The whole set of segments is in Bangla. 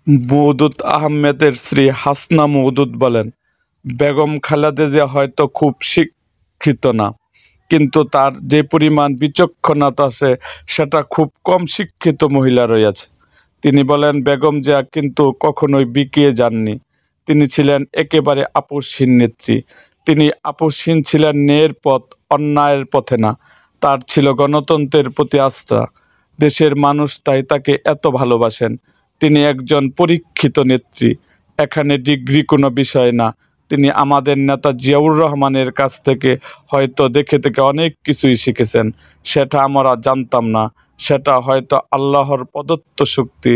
মওদুদ আহমেদের স্ত্রী হাসনা মওদুদ বলেন, বেগম খালেদা জিয়া হয়তো খুব শিক্ষিত না, কিন্তু তার যে পরিমাণ বিচক্ষণতা আছে সেটা খুব কম শিক্ষিত মহিলারই আছে। তিনি বলেন, বেগম জিয়া কিন্তু কখনোই বিকিয়ে যাননি। তিনি ছিলেন একেবারে আপোষহীন নেত্রী। তিনি আপোষহীন ছিলেন ন্যায়ের পথ, অন্যায়ের পথে না। তার ছিল গণতন্ত্রের প্রতি আস্থা। দেশের মানুষ তাই তাকে এত ভালোবাসেন। তিনি একজন পরীক্ষিত নেত্রী। এখানে ডিগ্রি কোনো বিষয় না। তিনি আমাদের নেতা জিয়াউর রহমানের কাছ থেকে হয়তো দেখে অনেক কিছুই শিখেছেন। সেটা আমরা জানতাম না। সেটা হয়তো আল্লাহর প্রদত্ত শক্তি।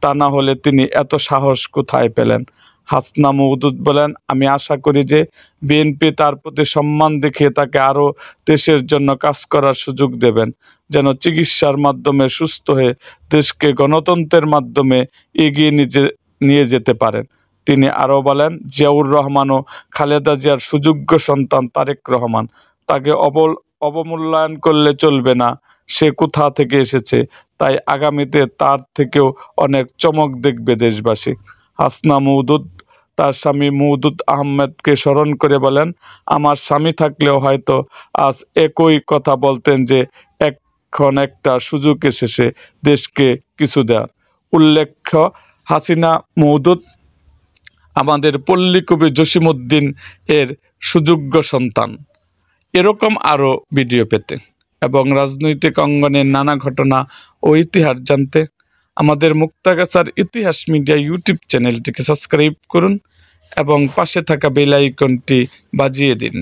তা না হলে তিনি এত সাহস কোথায় পেলেন? হাসনা মওদুদ বলেন, আমি আশা করি যে বিএনপি তার প্রতি সম্মান দেখিয়ে তাকে আরও দেশের জন্য কাজ করার সুযোগ দেবেন, যেন চিকিৎসার মাধ্যমে সুস্থ হয়ে দেশকে গণতন্ত্রের মাধ্যমে এগিয়ে নিয়ে যেতে পারেন। তিনি আরও বলেন, জিয়াউর রহমান ও খালেদা জিয়ার সুযোগ্য সন্তান তারেক রহমান। তাকে অবমূল্যায়ন করলে চলবে না। সে কোথা থেকে এসেছে, তাই আগামীতে তার থেকেও অনেক চমক দেখবে দেশবাসী। হাসনা মওদুদ তার স্বামী মওদুদ আহমেদকে স্মরণ করে বলেন, আমার স্বামী থাকলেও হয়তো আজ একই কথা বলতেন যে এখন একটা সুযোগ এসেছে দেশকে কিছু দেওয়ার। উল্লেখ্য, হাসিনা মওদুদ আমাদের পল্লীকবি জসিমউদ্দিন এর সুযোগ্য সন্তান। এরকম আরও ভিডিও পেতে এবং রাজনৈতিক অঙ্গনের নানা ঘটনা ও ইতিহাস জানতে আমাদের মুক্তাগাছার ইতিহাস মিডিয়া ইউটিউব চ্যানেলটিকে সাবস্ক্রাইব করুন এবং পাশে থাকা বেল আইকনটি বাজিয়ে দিন।